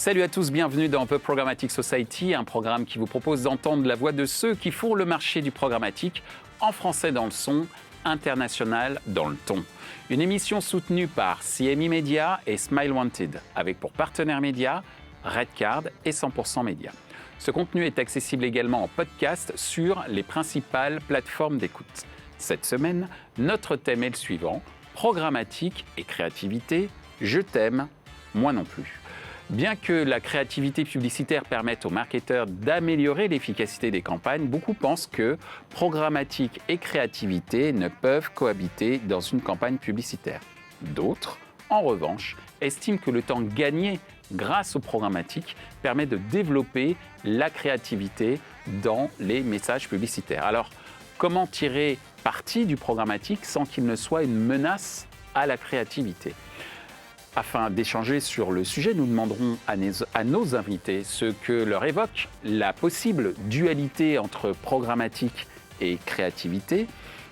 Salut à tous, bienvenue dans The Programmatic Society, un programme qui vous propose d'entendre la voix de ceux qui font le marché du programmatique, en français dans le son, international dans le ton. Une émission soutenue par CMI Media et Smile Wanted, avec pour partenaires médias Redcard et 100% Média. Ce contenu est accessible également en podcast sur les principales plateformes d'écoute. Cette semaine, notre thème est le suivant, programmatique et créativité, je t'aime, moi non plus. Bien que la créativité publicitaire permette aux marketeurs d'améliorer l'efficacité des campagnes, beaucoup pensent que programmatique et créativité ne peuvent cohabiter dans une campagne publicitaire. D'autres, en revanche, estiment que le temps gagné grâce au programmatique permet de développer la créativité dans les messages publicitaires. Alors, comment tirer parti du programmatique sans qu'il ne soit une menace à la créativité ? Afin d'échanger sur le sujet, nous demanderons à nos invités ce que leur évoque la possible dualité entre programmatique et créativité,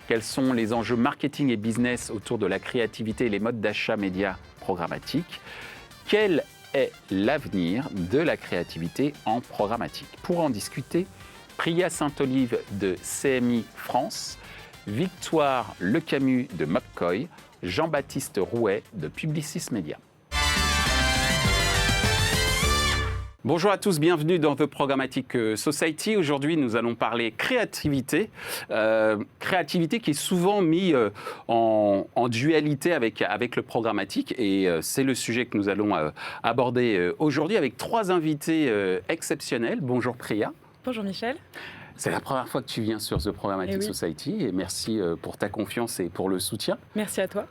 quels sont les enjeux marketing et business autour de la créativité et les modes d'achat médias programmatiques, quel est l'avenir de la créativité en programmatique. Pour en discuter, Priya Saint-Olive de CMI France, Victoire Lecamus de Mobcoy, Jean-Baptiste Rouet de Publicis Media. Bonjour à tous, bienvenue dans The Programmatic Society. Aujourd'hui, nous allons parler créativité. Créativité qui est souvent mise en dualité avec le programmatique. Et c'est le sujet que nous allons aborder aujourd'hui avec trois invités exceptionnels. Bonjour Priya. Bonjour Michel. C'est la première fois que tu viens sur The Programmatic Society et merci pour ta confiance et pour le soutien. Merci à toi.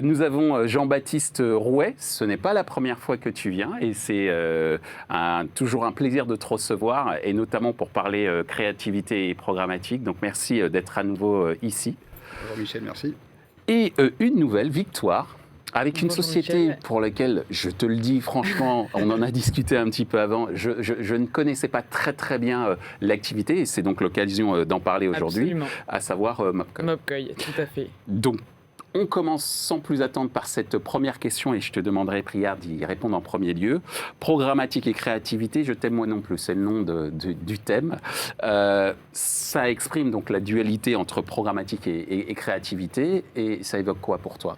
Nous avons Jean-Baptiste Rouet. Ce n'est pas la première fois que tu viens et c'est toujours un plaisir de te recevoir et notamment pour parler créativité et programmatique. Donc merci d'être à nouveau ici. Bonjour Michel, merci. Et une nouvelle, Victoire. Avec une Bonjour société Michel. pour laquelle, je te le dis franchement, on en a discuté un petit peu avant, je ne connaissais pas très bien l'activité et c'est donc l'occasion d'en parler aujourd'hui, à savoir Mobcoy. Mobcoy, tout à fait. Donc, on commence sans plus attendre par cette première question et je te demanderai, Priya, d'y répondre en premier lieu. Programmatique et créativité, je t'aime moi non plus, c'est le nom du thème. Ça exprime donc la dualité entre programmatique et créativité et ça évoque quoi pour toi ?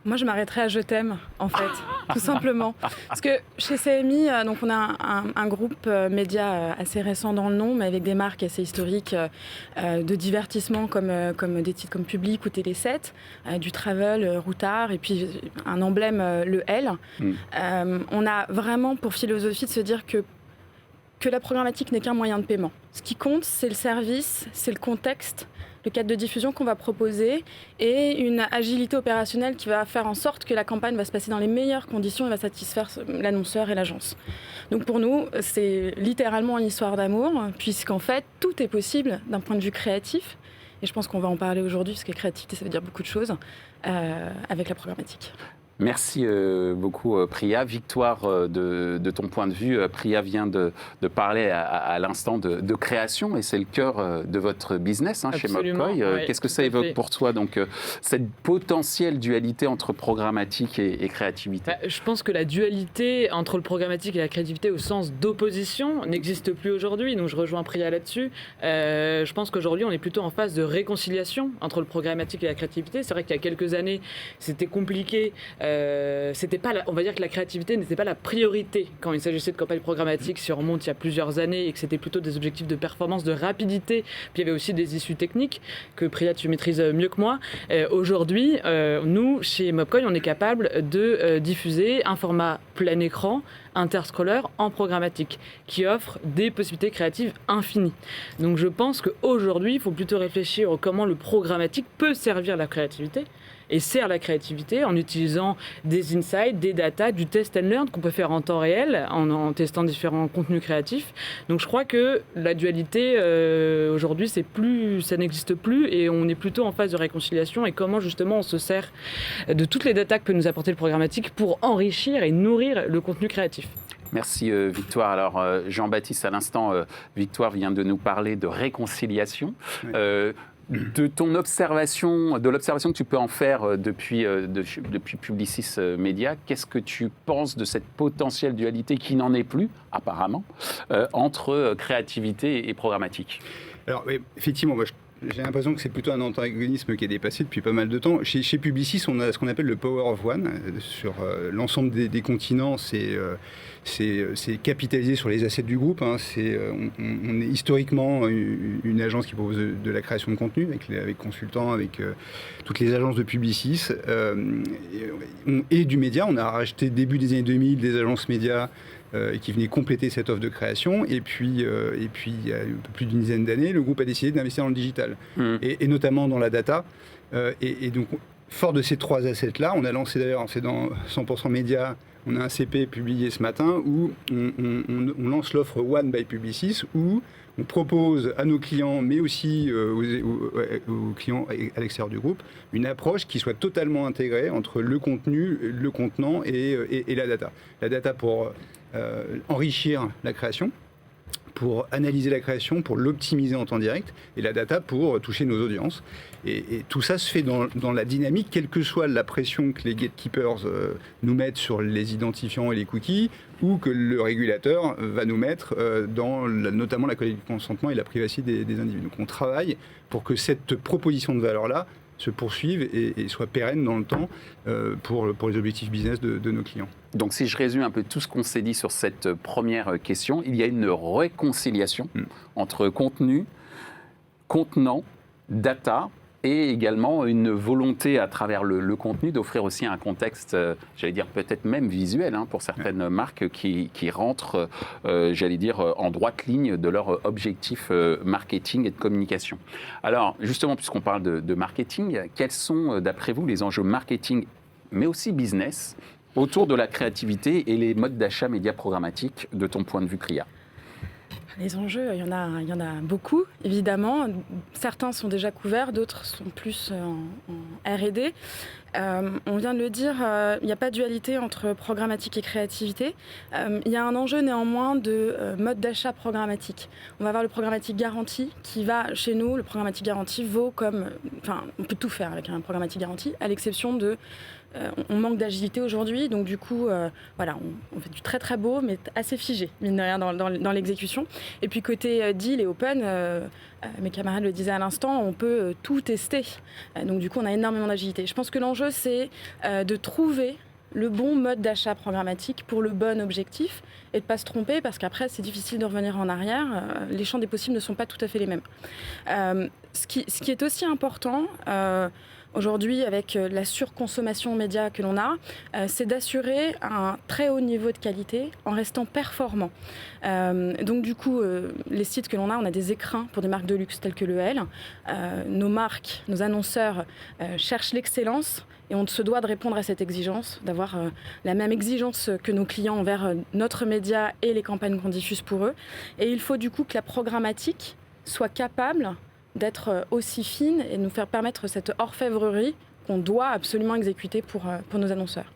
Moi, je m'arrêterai à Je t'aime, en fait, tout simplement. Parce que chez CMI, donc on a un groupe média assez récent dans le nom, mais avec des marques assez historiques de divertissement comme des titres comme Public ou Télé 7, du travel, Routard, et puis un emblème, le L. On a vraiment pour philosophie de se dire que la programmatique n'est qu'un moyen de paiement. Ce qui compte, c'est le service, c'est le contexte, le cadre de diffusion qu'on va proposer et une agilité opérationnelle qui va faire en sorte que la campagne va se passer dans les meilleures conditions et va satisfaire l'annonceur et l'agence. Donc pour nous, c'est littéralement une histoire d'amour, puisqu'en fait, tout est possible d'un point de vue créatif. Et je pense qu'on va en parler aujourd'hui, parce que créativité, ça veut dire beaucoup de choses, avec la programmatique. Merci beaucoup Priya. Victoire, de ton point de vue, Priya vient de parler à l'instant de création et c'est le cœur de votre business chez Mobcoy. Qu'est-ce que ça évoque pour toi, donc, cette potentielle dualité entre programmatique et créativité ? Je pense que la dualité entre le programmatique et la créativité au sens d'opposition n'existe plus aujourd'hui, donc je rejoins Priya là-dessus. Je pense qu'aujourd'hui on est plutôt en phase de réconciliation entre le programmatique et la créativité. C'est vrai qu'il y a quelques années c'était compliqué. C'était pas on va dire que la créativité n'était pas la priorité quand il s'agissait de campagne programmatique, si on remonte il y a plusieurs années et que c'était plutôt des objectifs de performance, de rapidité, puis il y avait aussi des issues techniques que Priya tu maîtrises mieux que moi. Aujourd'hui, nous chez Mobcoy, on est capable de diffuser un format plein écran interscroller en programmatique qui offre des possibilités créatives infinies. Donc je pense qu'aujourd'hui, il faut plutôt réfléchir à comment le programmatique peut servir la créativité et sert la créativité en utilisant des insights, des data, du test and learn qu'on peut faire en temps réel en testant différents contenus créatifs. Donc je crois que la dualité aujourd'hui ça n'existe plus et on est plutôt en phase de réconciliation et comment justement on se sert de toutes les data que peut nous apporter le programmatique pour enrichir et nourrir le contenu créatif. Merci Victoire. Alors Jean-Baptiste, à l'instant, Victoire vient de nous parler de réconciliation. Oui. De ton observation, de l'observation que tu peux en faire depuis Publicis Media, qu'est-ce que tu penses de cette potentielle dualité qui n'en est plus, apparemment, entre créativité et programmatique? Alors, oui, effectivement, moi, j'ai l'impression que c'est plutôt un antagonisme qui est dépassé depuis pas mal de temps. Chez Publicis, on a ce qu'on appelle le Power of One. Sur l'ensemble des continents, c'est capitalisé sur les assets du groupe. Hein. On est historiquement une agence qui propose de la création de contenu, avec consultants, avec toutes les agences de Publicis. Et du média, on a racheté début des années 2000 des agences médias qui venaient compléter cette offre de création. Et puis il y a un peu plus d'une dizaine d'années, le groupe a décidé d'investir dans le digital, et notamment dans la data. Et donc, fort de ces trois assets-là, on a lancé d'ailleurs, c'est dans 100% Média, on a un CP publié ce matin où on lance l'offre One by Publicis, où on propose à nos clients, mais aussi aux clients à l'extérieur du groupe, une approche qui soit totalement intégrée entre le contenu, le contenant et la data. La data pour enrichir la création, pour analyser la création, pour l'optimiser en temps direct, et la data pour toucher nos audiences. Et tout ça se fait dans la dynamique, quelle que soit la pression que les gatekeepers nous mettent sur les identifiants et les cookies, ou que le régulateur va nous mettre notamment la qualité du consentement et la privacité des individus. Donc on travaille pour que cette proposition de valeur-là se poursuive et soit pérenne dans le temps pour les objectifs business de nos clients. Donc si je résume un peu tout ce qu'on s'est dit sur cette première question, il y a une réconciliation entre contenu, contenant, data, et également une volonté à travers le contenu d'offrir aussi un contexte, j'allais dire peut-être même visuel, pour certaines marques qui rentrent, j'allais dire, en droite ligne de leur objectif marketing et de communication. Alors justement, puisqu'on parle de marketing, quels sont d'après vous les enjeux marketing, mais aussi business, autour de la créativité et les modes d'achat médias programmatiques de ton point de vue, Priya? Les enjeux, il y en a beaucoup, évidemment. Certains sont déjà couverts, d'autres sont plus en R&D. On vient de le dire, il n'y a pas de dualité entre programmatique et créativité. Il y a un enjeu néanmoins de mode d'achat programmatique. On va avoir le programmatique garanti qui va, chez nous, le programmatique garanti vaut comme... Enfin, on peut tout faire avec un programmatique garanti, à l'exception de... on manque d'agilité aujourd'hui, donc du coup, voilà, on fait du très très beau, mais assez figé, mine de rien, dans l'exécution. Et puis côté deal et open, mes camarades le disaient à l'instant, on peut tout tester. Donc du coup, on a énormément d'agilité. Je pense que l'enjeu, c'est de trouver le bon mode d'achat programmatique pour le bon objectif et de ne pas se tromper, parce qu'après, c'est difficile de revenir en arrière. Les champs des possibles ne sont pas tout à fait les mêmes. Ce qui est aussi important... aujourd'hui, avec la surconsommation média que l'on a, c'est d'assurer un très haut niveau de qualité en restant performant. Donc du coup, les sites que l'on a, on a des écrins pour des marques de luxe telles que le L. Nos marques, nos annonceurs cherchent l'excellence et on se doit de répondre à cette exigence, d'avoir la même exigence que nos clients envers notre média et les campagnes qu'on diffuse pour eux. Et il faut du coup que la programmatique soit capable d'être aussi fine et nous faire permettre cette orfèvrerie qu'on doit absolument exécuter pour nos annonceurs.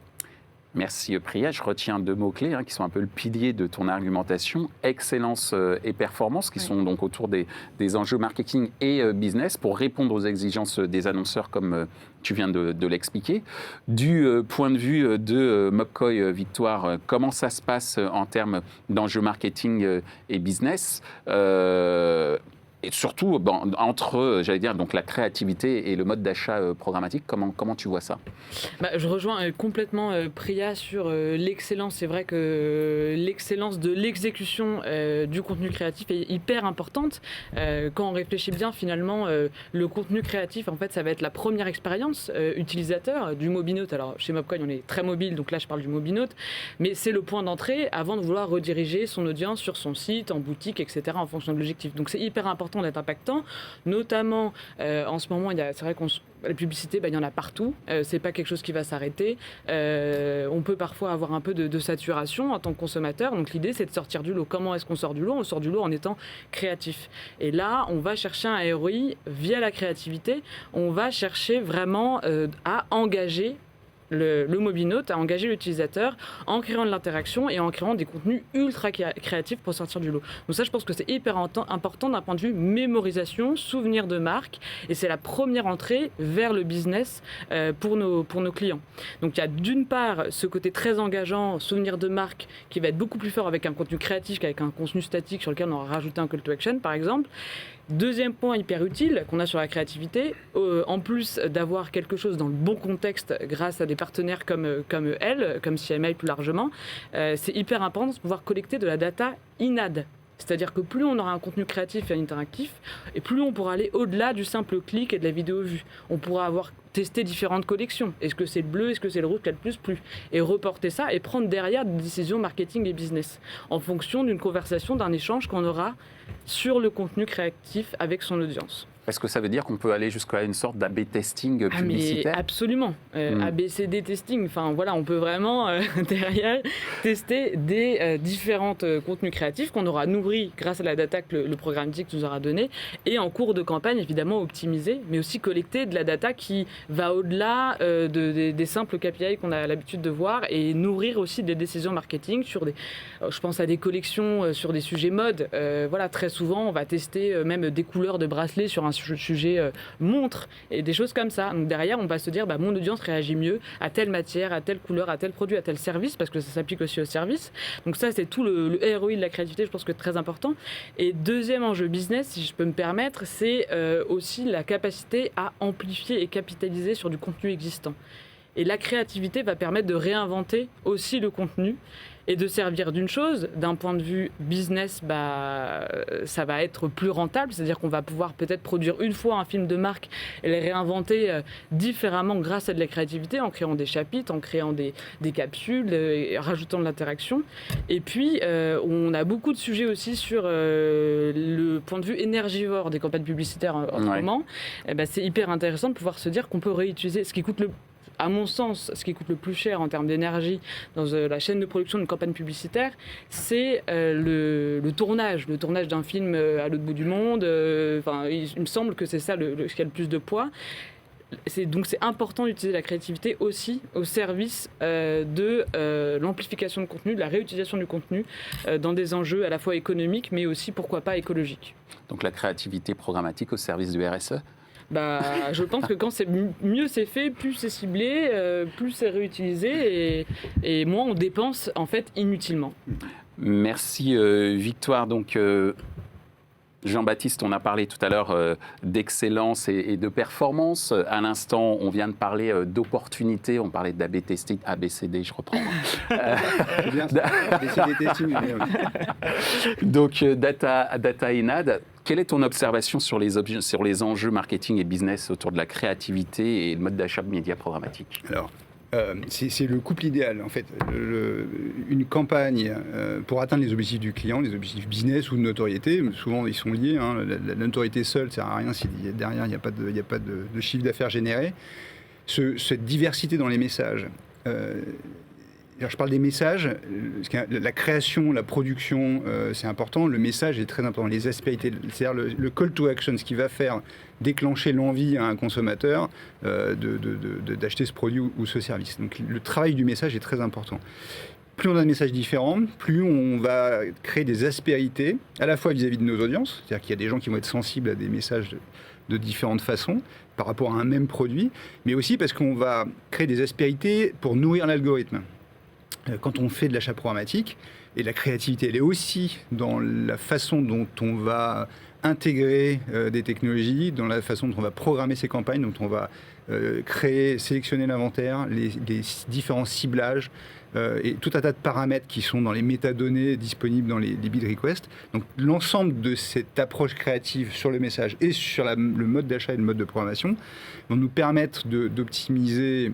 Merci Priya. Je retiens deux mots-clés qui sont un peu le pilier de ton argumentation, excellence et performance, qui sont donc autour des enjeux marketing et business pour répondre aux exigences des annonceurs comme tu viens de l'expliquer. Du point de vue de Mobcoy Victoire, comment ça se passe en termes d'enjeux marketing et business et surtout, entre, j'allais dire, donc la créativité et le mode d'achat programmatique, comment tu vois ça? Je rejoins complètement Priya sur l'excellence. C'est vrai que l'excellence de l'exécution du contenu créatif est hyper importante. Quand on réfléchit bien, finalement, le contenu créatif, en fait, ça va être la première expérience utilisateur du Mobinote. Alors, chez Mobcoin, on est très mobile, donc là, je parle du Mobinote. Mais c'est le point d'entrée avant de vouloir rediriger son audience sur son site, en boutique, etc., en fonction de l'objectif. Donc, c'est hyper important d'être impactant, notamment en ce moment, c'est vrai qu'on la publicité, il y en a partout. C'est pas quelque chose qui va s'arrêter. On peut parfois avoir un peu de saturation en tant que consommateur. Donc l'idée, c'est de sortir du lot. Comment est-ce qu'on sort du lot? On sort du lot en étant créatif. Et là, on va chercher un ROI via la créativité. On va chercher vraiment à engager le mobinaute à engager l'utilisateur en créant de l'interaction et en créant des contenus ultra créatifs pour sortir du lot. Donc ça, je pense que c'est hyper important d'un point de vue mémorisation, souvenir de marque, et c'est la première entrée vers le business pour nos clients. Donc il y a d'une part ce côté très engageant, souvenir de marque, qui va être beaucoup plus fort avec un contenu créatif qu'avec un contenu statique sur lequel on aura rajouté un call to action, par exemple. Deuxième point hyper utile qu'on a sur la créativité, en plus d'avoir quelque chose dans le bon contexte grâce à des partenaires comme elle, comme CMI plus largement, c'est hyper important de pouvoir collecter de la data in-ad. C'est-à-dire que plus on aura un contenu créatif et interactif, et plus on pourra aller au-delà du simple clic et de la vidéo vue. On pourra avoir testé différentes collections. Est-ce que c'est le bleu, est-ce que c'est le rouge qui a le plus plu ? Et reporter ça et prendre derrière des décisions marketing et business en fonction d'une conversation, d'un échange qu'on aura sur le contenu créatif avec son audience. Est-ce que ça veut dire qu'on peut aller jusqu'à une sorte d'A/B testing publicitaire ? Mais absolument. ABCD testing. Enfin, voilà, on peut vraiment, derrière, tester des différents contenus créatifs qu'on aura nourris grâce à la data que le programmatique nous aura donnée et en cours de campagne, évidemment, optimiser, mais aussi collecter de la data qui va au-delà des simples KPI qu'on a l'habitude de voir et nourrir aussi des décisions marketing sur je pense à des collections sur des sujets mode. Voilà, très souvent, on va tester même des couleurs de bracelets sur un sujet montre et des choses comme ça. Donc derrière, on va se dire, mon audience réagit mieux à telle matière, à telle couleur, à tel produit, à tel service, parce que ça s'applique aussi au service. Donc ça, c'est tout le ROI de la créativité, je pense que c'est très important. Et deuxième enjeu business, si je peux me permettre, c'est aussi la capacité à amplifier et capitaliser sur du contenu existant. Et la créativité va permettre de réinventer aussi le contenu et de servir d'une chose, d'un point de vue business, ça va être plus rentable, c'est-à-dire qu'on va pouvoir peut-être produire une fois un film de marque et les réinventer différemment grâce à de la créativité, en créant des chapitres, en créant des capsules, et rajoutant de l'interaction. Et puis, on a beaucoup de sujets aussi sur le point de vue énergivore des campagnes publicitaires en ce moment. C'est hyper intéressant de pouvoir se dire qu'on peut réutiliser ce qui coûte à mon sens, ce qui coûte le plus cher en termes d'énergie dans la chaîne de production d'une campagne publicitaire, c'est le tournage d'un film à l'autre bout du monde. Il me semble que c'est ça ce qui a le plus de poids. Donc c'est important d'utiliser la créativité aussi au service de l'amplification de contenu, de la réutilisation du contenu dans des enjeux à la fois économiques, mais aussi, pourquoi pas, écologiques. Donc la créativité programmatique au service du RSE ? Je pense que quand mieux c'est fait, plus c'est ciblé, plus c'est réutilisé et moins on dépense en fait inutilement. Merci Victoire. Donc Jean-Baptiste, on a parlé tout à l'heure d'excellence et de performance. À l'instant, on vient de parler d'opportunité. On parlait d'A/B testing, ABCD, je reprends. C'est bien ça, ABCD testing. Donc, data in-ad. Quelle est ton observation sur les enjeux marketing et business autour de la créativité et le mode d'achat de médias programmatiques ? Alors, c'est le couple idéal, en fait. Une campagne, pour atteindre les objectifs du client, les objectifs business ou de notoriété, souvent ils sont liés. La notoriété seule ne sert à rien si derrière il n'y a pas de chiffre d'affaires généré. Cette diversité dans les messages. Je parle des messages, la création, la production, c'est important. Le message est très important. Les aspérités, c'est-à-dire le call to action, ce qui va faire déclencher l'envie à un consommateur d'acheter ce produit ou ce service. Donc le travail du message est très important. Plus on a de messages différents, plus on va créer des aspérités, à la fois vis-à-vis de nos audiences, c'est-à-dire qu'il y a des gens qui vont être sensibles à des messages de différentes façons par rapport à un même produit, mais aussi parce qu'on va créer des aspérités pour nourrir l'algorithme. Quand on fait de l'achat programmatique, et la créativité, elle est aussi dans la façon dont on va intégrer des technologies, dans la façon dont on va programmer ces campagnes, dont on va sélectionner l'inventaire, les différents ciblages, et tout un tas de paramètres qui sont dans les métadonnées disponibles dans les bid requests. Donc l'ensemble de cette approche créative sur le message et sur le mode d'achat et le mode de programmation vont nous permettre d'optimiser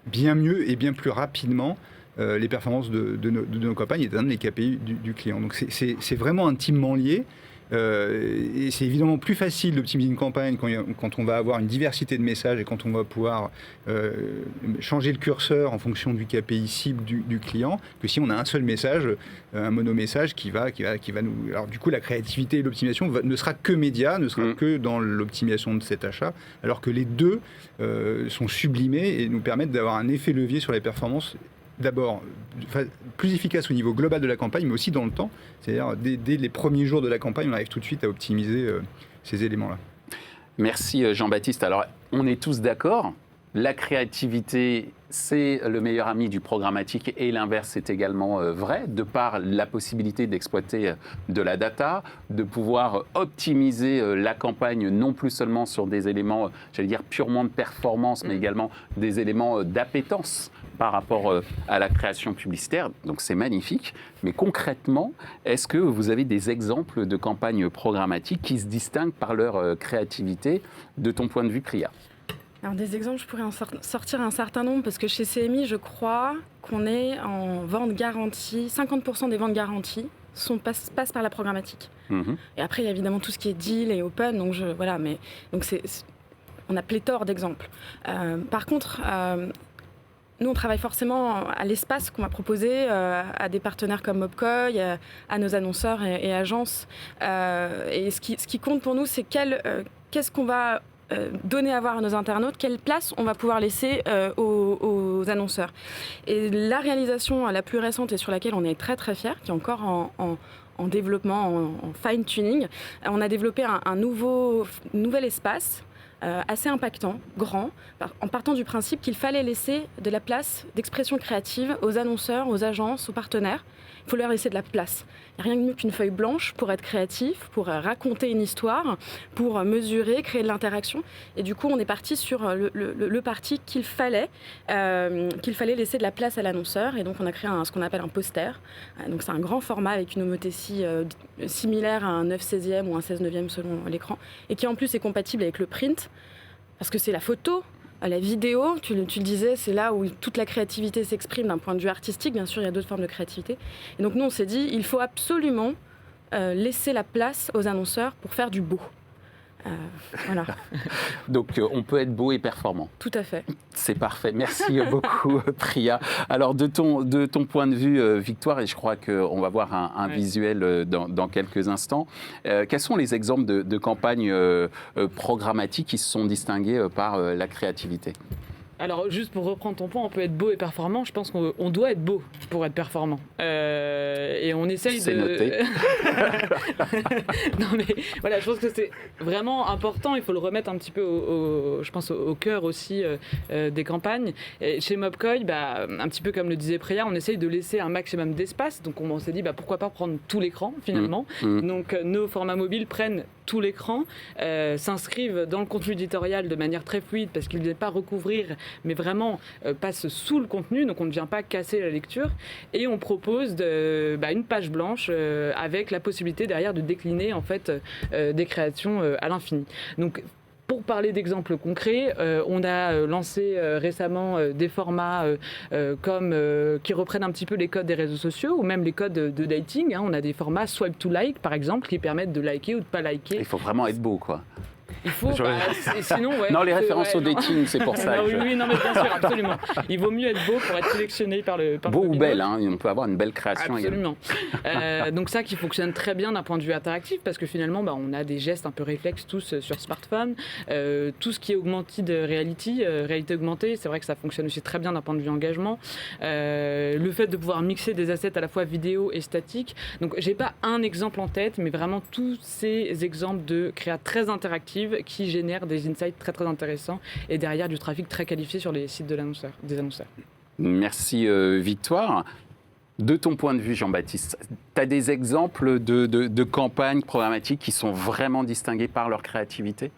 bien mieux et bien plus rapidement les performances de nos campagnes et d'atteindre les KPI du client. Donc c'est vraiment intimement lié. Et c'est évidemment plus facile d'optimiser une campagne quand on va avoir une diversité de messages et quand on va pouvoir changer le curseur en fonction du KPI cible du client, que si on a un seul message, un monomessage qui va nous... Alors du coup, la créativité et l'optimisation ne sera que média, ne sera que dans l'optimisation de cet achat, alors que les deux sont sublimés et nous permettent d'avoir un effet levier sur les performances, d'abord plus efficace au niveau global de la campagne, mais aussi dans le temps. C'est-à-dire, dès les premiers jours de la campagne, on arrive tout de suite à optimiser ces éléments-là. Merci Jean-Baptiste. Alors, on est tous d'accord, la créativité, c'est le meilleur ami du programmatique et l'inverse est également vrai, de par la possibilité d'exploiter de la data, de pouvoir optimiser la campagne non plus seulement sur des éléments, j'allais dire purement de performance, mais également des éléments d'appétence par rapport à la création publicitaire. Donc c'est magnifique. Mais concrètement, est-ce que vous avez des exemples de campagnes programmatiques qui se distinguent par leur créativité de ton point de vue, Priya ? Alors des exemples, je pourrais en sortir un certain nombre, parce que chez CMI, je crois qu'on est en vente garantie, 50% des ventes garanties passent par la programmatique. Et après, il y a évidemment tout ce qui est deal et open, donc on a pléthore d'exemples. Par contre, nous, on travaille forcément à l'espace qu'on va proposer à des partenaires comme Mobcoy, à nos annonceurs et agences. Et ce qui compte pour nous, c'est qu'est-ce qu'on va donner à voir à nos internautes, quelle place on va pouvoir laisser aux annonceurs. Et la réalisation la plus récente et sur laquelle on est très très fiers, qui est encore en développement, en fine-tuning, on a développé un nouvel espace assez impactant, grand, en partant du principe qu'il fallait laisser de la place d'expression créative aux annonceurs, aux agences, aux partenaires. Il faut leur laisser de la place. Il n'y a rien de mieux qu'une feuille blanche pour être créatif, pour raconter une histoire, pour mesurer, créer de l'interaction. Et du coup, on est parti sur le parti qu'il fallait laisser de la place à l'annonceur. Et donc, on a créé ce qu'on appelle un poster. Donc, c'est un grand format avec une homothétie similaire à un 9/16e ou un 16/9e selon l'écran. Et qui, en plus, est compatible avec le print, parce que c'est la photo. La vidéo, tu le disais, c'est là où toute la créativité s'exprime d'un point de vue artistique. Bien sûr, il y a d'autres formes de créativité. Et donc nous, on s'est dit, il faut absolument laisser la place aux annonceurs pour faire du beau. Voilà. Donc, on peut être beau et performant. Tout à fait. C'est parfait. Merci beaucoup, Priya. Alors, de ton point de vue, Victoire, et je crois qu'on va voir un visuel dans quelques instants, quels sont les exemples de campagnes programmatiques qui se sont distinguées par la créativité ? Alors, juste pour reprendre ton point, on peut être beau et performant. Je pense qu'on doit être beau pour être performant. Et on essaye c'est noté. Non, mais voilà, je pense que c'est vraiment important. Il faut le remettre un petit peu, je pense, au cœur aussi des campagnes. Et chez Mobcoy, un petit peu comme le disait Priya, on essaye de laisser un maximum d'espace. Donc, on s'est dit, pourquoi pas prendre tout l'écran, finalement. Donc, nos formats mobiles prennent tout l'écran, s'inscrivent dans le contenu éditorial de manière très fluide, parce qu'ils ne viennent pas recouvrir, mais vraiment passe sous le contenu, donc on ne vient pas casser la lecture, et on propose une page blanche avec la possibilité derrière de décliner en fait des créations à l'infini. Donc pour parler d'exemples concrets, on a lancé récemment des formats qui reprennent un petit peu les codes des réseaux sociaux ou même les codes de dating. On a des formats swipe to like par exemple qui permettent de liker ou de pas liker. Il faut vraiment être beau, quoi. Il faut, sinon, non, les références au dating, c'est pour ça. Oui, non, mais bien sûr, absolument. Il vaut mieux être beau pour être sélectionné par le beau ou belle, on peut avoir une belle création. Absolument. Donc ça qui fonctionne très bien d'un point de vue interactif, parce que finalement, on a des gestes un peu réflexes tous sur smartphone. Tout ce qui est augmented reality, réalité augmentée, c'est vrai que ça fonctionne aussi très bien d'un point de vue engagement. Le fait de pouvoir mixer des assets à la fois vidéo et statique. Donc j'ai pas un exemple en tête, mais vraiment tous ces exemples de créa très interactifs qui génèrent des insights très très intéressants et derrière du trafic très qualifié sur les sites des annonceurs. Merci Victoire. De ton point de vue, Jean-Baptiste, tu as des exemples de campagnes programmatiques qui sont vraiment distinguées par leur créativité ?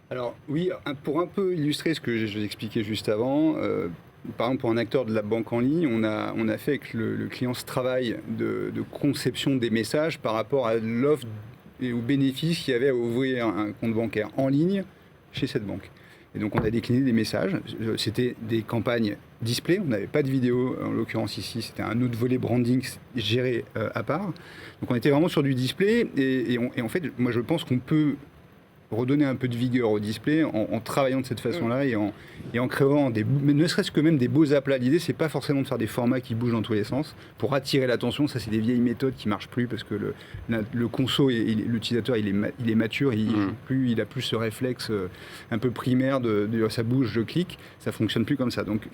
Alors oui, pour un peu illustrer ce que je vous expliquais juste avant, par exemple pour un acteur de la banque en ligne, on a fait avec le client ce travail de conception des messages par rapport à l'offre et aux bénéfices qu'il y avait à ouvrir un compte bancaire en ligne chez cette banque. Et donc, on a décliné des messages. C'était des campagnes display. On n'avait pas de vidéo, en l'occurrence ici. C'était un autre volet branding géré à part. Donc, on était vraiment sur du display. Et en fait, moi, je pense qu'on peut redonner un peu de vigueur au display en travaillant de cette façon-là et en créant ne serait-ce que même des beaux aplats. L'idée, c'est pas forcément de faire des formats qui bougent dans tous les sens pour attirer l'attention. Ça, c'est des vieilles méthodes qui marchent plus parce que le conso et l'utilisateur, il est mature, il a plus ce réflexe un peu primaire de ça bouge, je clique. Ça fonctionne plus comme ça. Donc,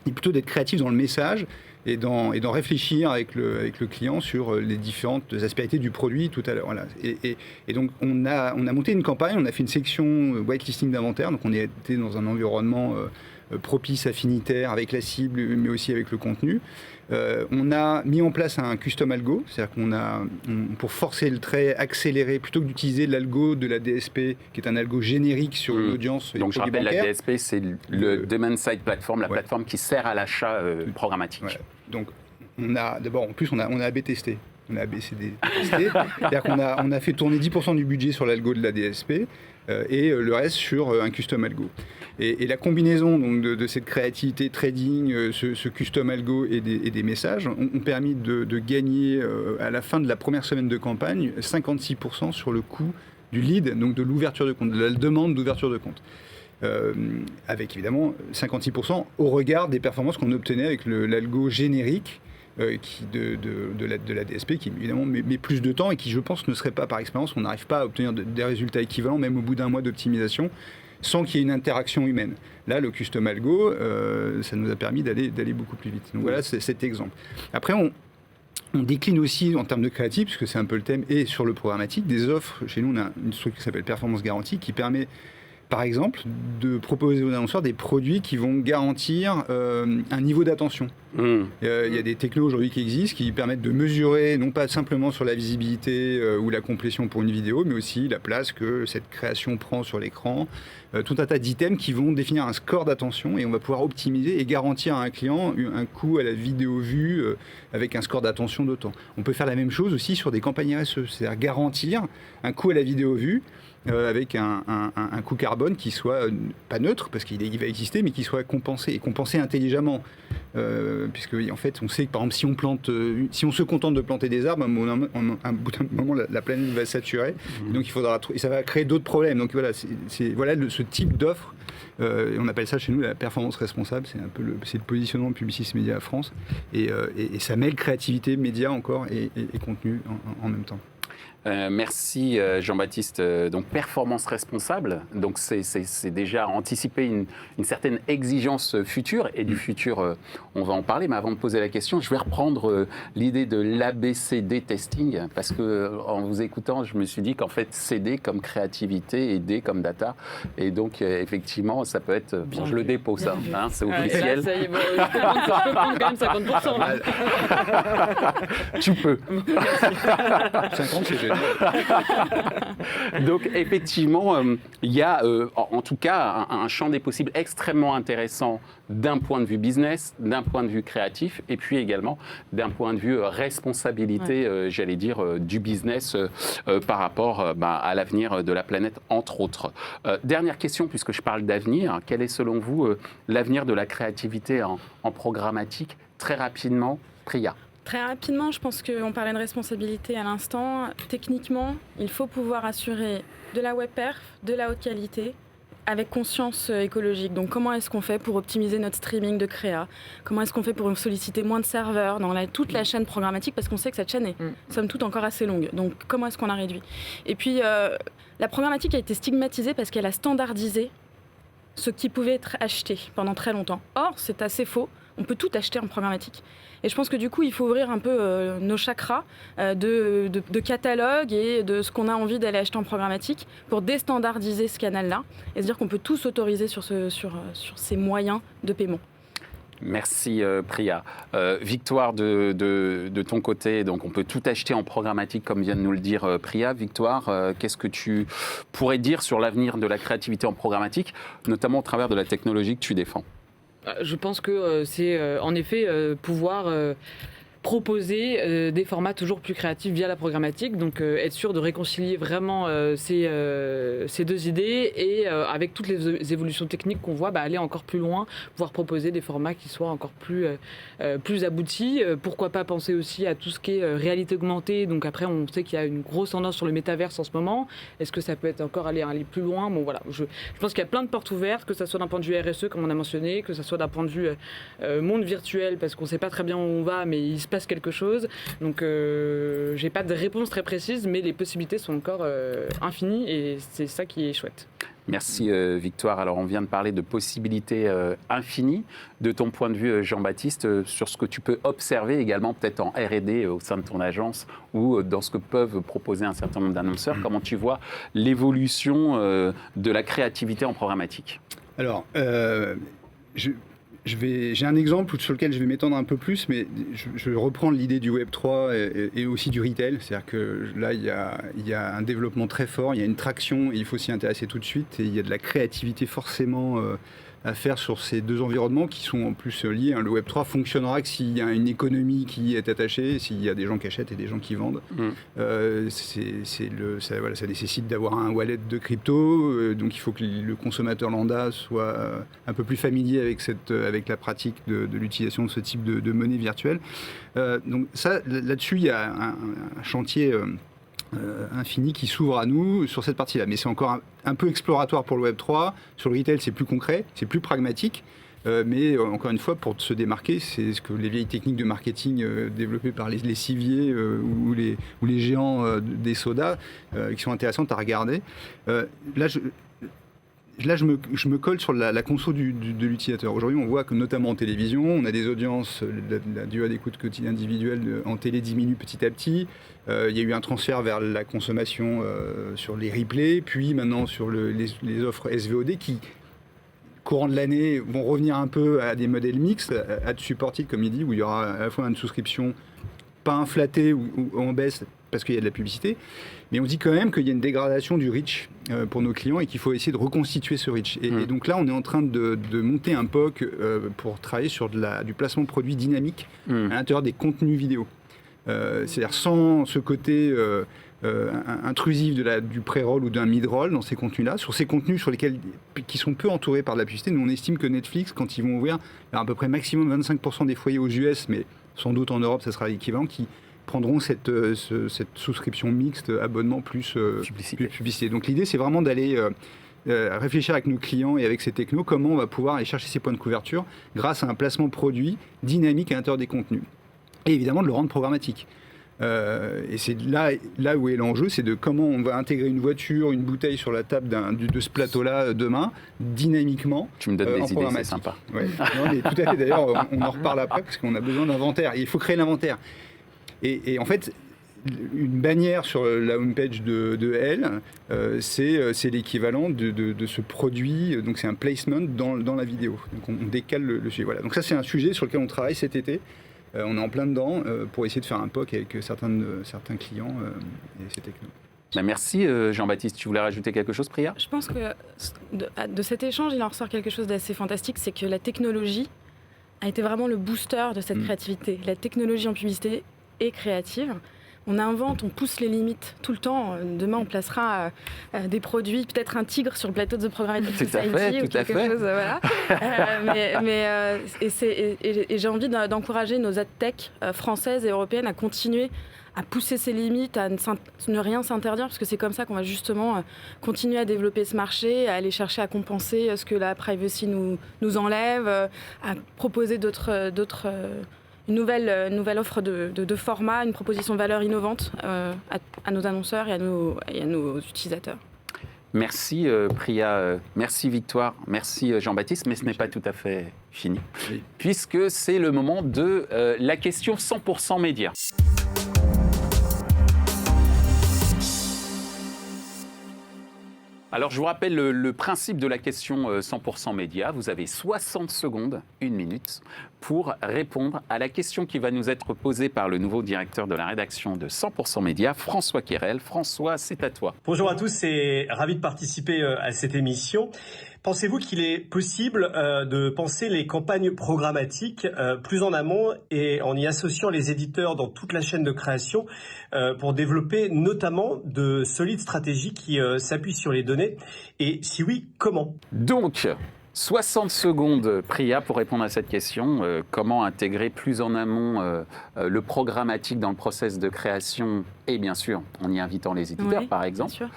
il est plutôt d'être créatif dans le message et d'en réfléchir avec le client sur les différentes aspérités du produit tout à l'heure. Voilà. Et donc, on a monté une campagne, on a fait une section whitelisting d'inventaire, donc on était dans un environnement propice, affinitaire, avec la cible, mais aussi avec le contenu. On a mis en place un custom algo, c'est-à-dire pour forcer le trait, accélérer, plutôt que d'utiliser l'algo de la DSP, qui est un algo générique sur l'audience. Donc je rappelle, la DSP, c'est le Demand Side Platform, la plateforme qui sert à l'achat programmatique. Voilà. Donc d'abord, en plus, on a AB testé. On a ABCD testé. C'est-à-dire qu'on a fait tourner 10% du budget sur l'algo de la DSP et le reste sur un custom algo. Et la combinaison donc, de cette créativité trading, ce custom algo et des messages ont permis de gagner à la fin de la première semaine de campagne 56% sur le coût du lead, donc de l'ouverture de compte, de la demande d'ouverture de compte. Avec évidemment 56% au regard des performances qu'on obtenait avec l'algo générique de la DSP qui évidemment met plus de temps et qui je pense ne serait pas par expérience, on n'arrive pas à obtenir des résultats équivalents même au bout d'un mois d'optimisation sans qu'il y ait une interaction humaine. Là, le custom algo, ça nous a permis d'aller beaucoup plus vite. Donc voilà, c'est cet exemple. Après, on décline aussi en termes de créatif, puisque c'est un peu le thème, et sur le programmatique, des offres. Chez nous, on a une structure qui s'appelle Performance Garantie, qui permet, par exemple, de proposer aux annonceurs des produits qui vont garantir un niveau d'attention. Il y a des technos aujourd'hui qui existent, qui permettent de mesurer, non pas simplement sur la visibilité ou la complétion pour une vidéo, mais aussi la place que cette création prend sur l'écran. Tout un tas d'items qui vont définir un score d'attention et on va pouvoir optimiser et garantir à un client un coût à la vidéo vue avec un score d'attention de temps. On peut faire la même chose aussi sur des campagnes RSE, c'est-à-dire garantir un coût à la vidéo vue avec un coût carbone qui soit pas neutre, parce qu'il va exister, mais qui soit compensé, et compensé intelligemment. Puisque en fait, on sait que par exemple, si on se contente de planter des arbres, à un bout d'un moment, la planète va saturer, et donc il faudra et ça va créer d'autres problèmes. Donc voilà, voilà ce type d'offre. On appelle ça chez nous la performance responsable. C'est un peu le positionnement de Publicis Média à France, et ça mêle créativité, média encore et contenu en même temps. Merci Jean-Baptiste. Donc performance responsable, donc c'est déjà anticiper une certaine exigence future, et du futur on va en parler, mais avant de poser la question, je vais reprendre l'idée de l'ABCD testing, parce que en vous écoutant, je me suis dit qu'en fait CD comme créativité et D comme data, et donc effectivement ça peut être, bon, je le dépose, hein, c'est officiel. Là, ça y est, bon, je peux prendre quand même 50%. Là. Tu peux. 50, c'est génial. Donc effectivement, il y a en tout cas un champ des possibles extrêmement intéressant d'un point de vue business, d'un point de vue créatif, et puis également d'un point de vue responsabilité, j'allais dire, du business par rapport à l'avenir de la planète, entre autres. Dernière question, puisque je parle d'avenir, quel est selon vous l'avenir de la créativité en programmatique? Très rapidement, Priya. Très rapidement, je pense qu'on parlait de responsabilité à l'instant. Techniquement, il faut pouvoir assurer de la web perf, de la haute qualité, avec conscience écologique. Donc comment est-ce qu'on fait pour optimiser notre streaming de créa? Comment est-ce qu'on fait pour solliciter moins de serveurs dans toute la chaîne programmatique? Parce qu'on sait que cette chaîne est, somme toute, encore assez longue. Donc comment est-ce qu'on a réduit? Et puis, la programmatique a été stigmatisée parce qu'elle a standardisé ce qui pouvait être acheté pendant très longtemps. Or, c'est assez faux. On peut tout acheter en programmatique. Et je pense que du coup, il faut ouvrir un peu nos chakras de catalogue et de ce qu'on a envie d'aller acheter en programmatique pour déstandardiser ce canal-là et se dire qu'on peut tout s'autoriser sur ces moyens de paiement. Merci Priya. Victoire, de ton côté, donc on peut tout acheter en programmatique comme vient de nous le dire Priya. Victoire, qu'est-ce que tu pourrais dire sur l'avenir de la créativité en programmatique, notamment au travers de la technologie que tu défends? Je pense que c'est en effet pouvoir proposer des formats toujours plus créatifs via la programmatique. Donc être sûr de réconcilier vraiment ces deux idées et avec toutes les évolutions techniques qu'on voit, aller encore plus loin, pouvoir proposer des formats qui soient encore plus aboutis. Pourquoi pas penser aussi à tout ce qui est réalité augmentée. Donc après, on sait qu'il y a une grosse tendance sur le métaverse en ce moment. Est-ce que ça peut être encore aller plus loin? Bon voilà, je pense qu'il y a plein de portes ouvertes, que ça soit d'un point de vue RSE comme on a mentionné, que ça soit d'un point de vue monde virtuel parce qu'on ne sait pas très bien où on va, mais il se passe quelque chose. Donc j'ai pas de réponse très précise, mais les possibilités sont encore infinies et c'est ça qui est chouette. Merci Victoire. Alors on vient de parler de possibilités infinies. De ton point de vue, Jean-Baptiste, sur ce que tu peux observer également peut-être en R&D au sein de ton agence ou dans ce que peuvent proposer un certain nombre d'annonceurs, comment tu vois l'évolution de la créativité en programmatique? Alors, j'ai un exemple sur lequel je vais m'étendre un peu plus, mais je reprends l'idée du Web3 et aussi du retail. C'est-à-dire que là, il y a un développement très fort, il y a une traction, et il faut s'y intéresser tout de suite. Et il y a de la créativité forcément à faire sur ces deux environnements qui sont en plus liés. Le Web3 fonctionnera que s'il y a une économie qui est attachée, s'il y a des gens qui achètent et des gens qui vendent. Ça nécessite d'avoir un wallet de crypto, donc il faut que le consommateur lambda soit un peu plus familier avec la pratique de l'utilisation de ce type de monnaie virtuelle. Donc ça, là-dessus, il y a un chantier infini qui s'ouvre à nous sur cette partie-là. Mais c'est encore un peu exploratoire pour le Web3. Sur le retail, c'est plus concret, c'est plus pragmatique. Mais encore une fois, pour se démarquer, c'est ce que les vieilles techniques de marketing développées par les civiers ou les géants des sodas qui sont intéressantes à regarder. Là, je me colle sur la conso de l'utilisateur. Aujourd'hui, on voit que notamment en télévision, on a des audiences, la durée d'écoute quotidienne individuelle en télé diminue petit à petit. Il y a eu un transfert vers la consommation sur les replays, puis maintenant sur les offres SVOD qui, courant de l'année, vont revenir un peu à des modèles mixtes, à de supported, comme il dit, où il y aura à la fois une souscription pas inflatée ou en baisse parce qu'il y a de la publicité, mais on dit quand même qu'il y a une dégradation du reach pour nos clients et qu'il faut essayer de reconstituer ce reach. Et donc là, on est en train de monter un POC pour travailler sur du placement de produits dynamiques à l'intérieur des contenus vidéo. C'est-à-dire sans ce côté intrusif du pré-roll ou d'un mid-roll dans ces contenus-là, sur ces contenus qui sont peu entourés par de la publicité. Nous, on estime que Netflix, quand ils vont ouvrir, il y a à peu près maximum 25% des foyers aux US, mais sans doute en Europe, ça sera l'équivalent, qui prendront cette souscription mixte, abonnement plus publicité. Donc l'idée, c'est vraiment d'aller réfléchir avec nos clients et avec ces technos, comment on va pouvoir aller chercher ces points de couverture grâce à un placement produit dynamique à l'intérieur des contenus. Et évidemment, de le rendre programmatique. Et c'est là où est l'enjeu, c'est de comment on va intégrer une voiture, une bouteille sur la table de ce plateau-là demain, dynamiquement. Tu me donnes des idées, c'est sympa. Ouais. Non, mais tout à fait, d'ailleurs, on en reparle après, parce qu'on a besoin d'inventaire. Il faut créer l'inventaire. Et en fait, une bannière sur la homepage de Elle, c'est l'équivalent de ce produit, donc c'est un placement dans la vidéo. Donc on décale le sujet. Voilà. Donc ça, c'est un sujet sur lequel on travaille cet été. On est en plein dedans pour essayer de faire un POC avec certains clients et ces technos. Merci Jean-Baptiste. Tu voulais rajouter quelque chose, Priya? Je pense que de cet échange, il en ressort quelque chose d'assez fantastique, c'est que la technologie a été vraiment le booster de cette créativité. La technologie en publicité est créative. On invente, on pousse les limites tout le temps. Demain, on placera des produits, peut-être un tigre sur le plateau de The Programmatic Society ou quelque chose. Voilà. Et j'ai envie d'encourager nos adtech françaises et européennes à continuer à pousser ces limites, à ne rien s'interdire, parce que c'est comme ça qu'on va justement continuer à développer ce marché, à aller chercher à compenser ce que la privacy nous enlève, à proposer une nouvelle offre de format, une proposition de valeur innovante à nos annonceurs et à nos utilisateurs. Merci Priya, merci Victoire, merci Jean-Baptiste, mais ce n'est pas tout à fait fini, puisque c'est le moment de la question 100% média. Alors, je vous rappelle le principe de la question 100% média. Vous avez 60 secondes, 1 minute, pour répondre à la question qui va nous être posée par le nouveau directeur de la rédaction de 100% média, François Quérel. François, c'est à toi. Bonjour à tous et ravi de participer à cette émission. Pensez-vous qu'il est possible de penser les campagnes programmatiques plus en amont et en y associant les éditeurs dans toute la chaîne de création pour développer notamment de solides stratégies qui s'appuient sur les données? Et si oui, comment? Donc, 60 secondes, Priya, pour répondre à cette question. Comment intégrer plus en amont le programmatique dans le process de création et bien sûr, en y invitant les éditeurs, par exemple. Bien sûr.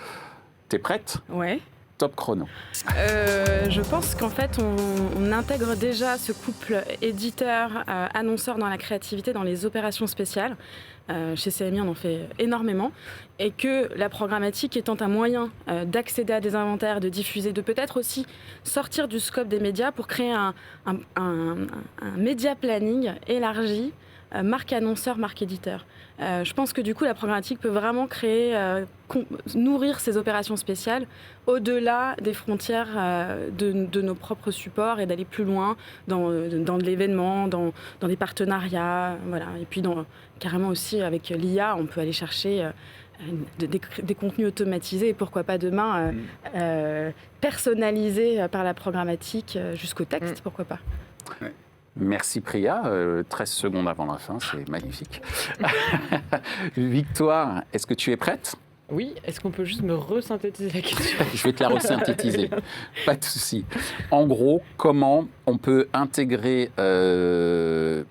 T'es prête? Ouais. Top chrono. Je pense qu'en fait, on intègre déjà ce couple éditeur-annonceur dans la créativité, dans les opérations spéciales. Chez CMI, on en fait énormément. Et que la programmatique étant un moyen d'accéder à des inventaires, de diffuser, de peut-être aussi sortir du scope des médias pour créer un média planning élargi, marque annonceur, marque éditeur. Je pense que du coup, la programmatique peut vraiment créer, nourrir ces opérations spéciales au-delà des frontières de nos propres supports et d'aller plus loin dans de l'événement, dans des partenariats. Voilà. Et puis, carrément aussi, avec l'IA, on peut aller chercher des contenus automatisés et pourquoi pas demain personnalisés par la programmatique jusqu'au texte, pourquoi pas. Ouais. Merci Priya, 13 secondes avant la fin, c'est magnifique. Victoire, est-ce que tu es prête? Oui, est-ce qu'on peut juste me resynthétiser la question? Je vais te la resynthétiser, pas de souci. En gros, comment on peut intégrer le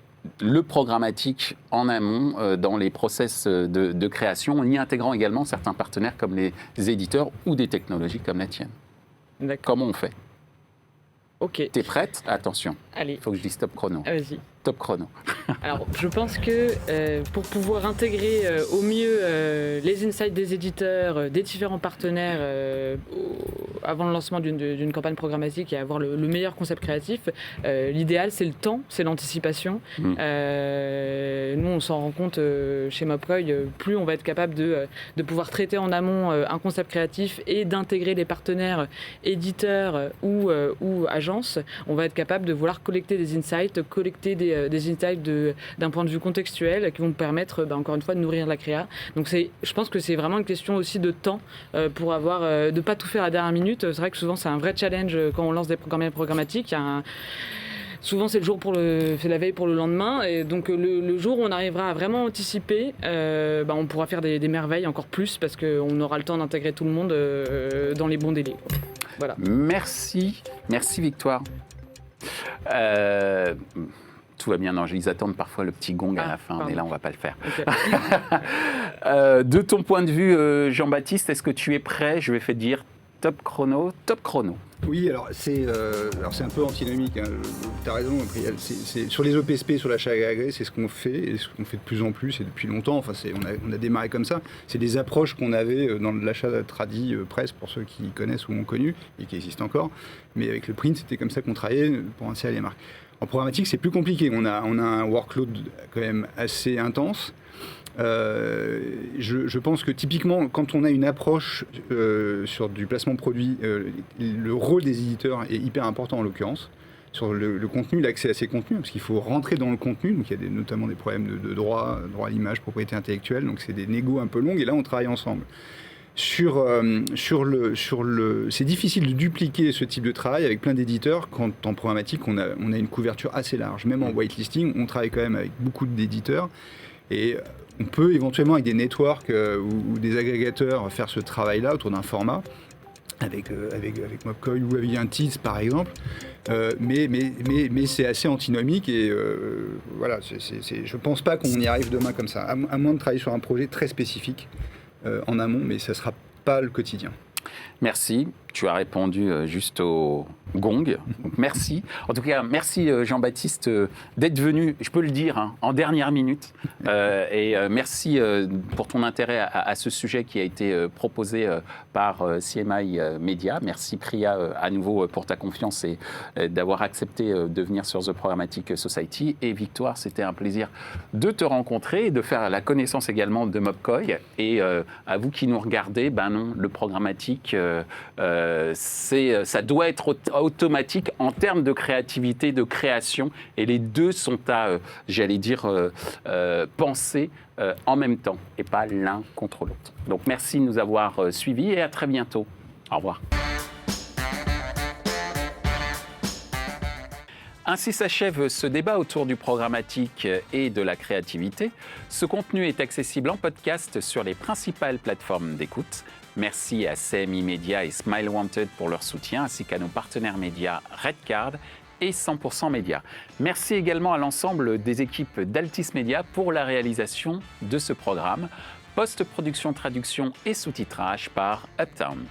programmatique en amont dans les process de création, en y intégrant également certains partenaires comme les éditeurs ou des technologies comme la tienne? D'accord. Comment on fait? Ok. T'es prête? Attention, Allez. il faut que je dise top chrono. Vas-y. Top chrono. Alors, je pense que pour pouvoir intégrer au mieux les insights des éditeurs, des différents partenaires avant le lancement d'une campagne programmatique et avoir le meilleur concept créatif, l'idéal, c'est le temps, c'est l'anticipation. Nous, on s'en rend compte chez Mobcoy, plus on va être capable de pouvoir traiter en amont un concept créatif et d'intégrer les partenaires éditeurs ou agences, on va être capable de vouloir collecter des insights, collecter des insights d'un point de vue contextuel qui vont permettre, encore une fois, de nourrir la créa. Donc je pense que c'est vraiment une question aussi de temps pour de ne pas tout faire à la dernière minute. C'est vrai que souvent, c'est un vrai challenge quand on lance des campagnes programmatiques. Souvent, c'est la veille pour le lendemain. Et donc, le jour où on arrivera à vraiment anticiper, on pourra faire des merveilles encore plus parce qu'on aura le temps d'intégrer tout le monde dans les bons délais. Voilà. Merci Victoire. Tout va bien, non, ils attendent parfois le petit gong à la fin, mais là, on ne va pas le faire. Okay. De ton point de vue, Jean-Baptiste, est-ce que tu es prêt? Je vais te dire top chrono. Oui, alors c'est un peu antinomique, hein. Tu as raison, sur les OPSP, sur l'achat agréé, c'est ce qu'on fait, et ce qu'on fait de plus en plus, et depuis longtemps, enfin, on a démarré comme ça. C'est des approches qu'on avait dans l'achat tradi presse, pour ceux qui connaissent ou ont connu, et qui existent encore. Mais avec le print, c'était comme ça qu'on travaillait pour insérer les marques. En programmatique, c'est plus compliqué. On a un workload quand même assez intense. Je pense que typiquement, quand on a une approche sur du placement produit, le rôle des éditeurs est hyper important en l'occurrence. Sur le contenu, l'accès à ces contenus, parce qu'il faut rentrer dans le contenu. Donc il y a notamment des problèmes de droit à l'image, propriété intellectuelle. Donc c'est des négos un peu longues et là on travaille ensemble. C'est difficile de dupliquer ce type de travail avec plein d'éditeurs quand en programmatique on a une couverture assez large. Même en whitelisting, on travaille quand même avec beaucoup d'éditeurs et on peut éventuellement avec des networks ou des agrégateurs faire ce travail-là autour d'un format avec Mobcoy ou avec un TIS par exemple. Mais c'est assez antinomique et voilà, je pense pas qu'on y arrive demain comme ça, à moins de travailler sur un projet très spécifique en amont, mais ça ne sera pas le quotidien. Merci. Tu as répondu juste au gong. Donc, merci. En tout cas, merci Jean-Baptiste d'être venu, je peux le dire, hein, en dernière minute. Et merci pour ton intérêt à ce sujet qui a été proposé par CMI Media. Merci Priya à nouveau pour ta confiance et d'avoir accepté de venir sur The Programmatic Society. Et Victoire, c'était un plaisir de te rencontrer et de faire la connaissance également de Mobcoy. Et à vous qui nous regardez, ben non, le programmatique, ça doit être automatique en termes de créativité, de création, et les deux sont à, j'allais dire, penser en même temps, et pas l'un contre l'autre. Donc merci de nous avoir suivis, et à très bientôt. Au revoir. Ainsi s'achève ce débat autour du programmatique et de la créativité. Ce contenu est accessible en podcast sur les principales plateformes d'écoute. Merci à CMI Media et Smile Wanted pour leur soutien, ainsi qu'à nos partenaires médias Redcard et 100% Média. Merci également à l'ensemble des équipes d'Altis Media pour la réalisation de ce programme. Post-production, traduction et sous-titrage par Uptown.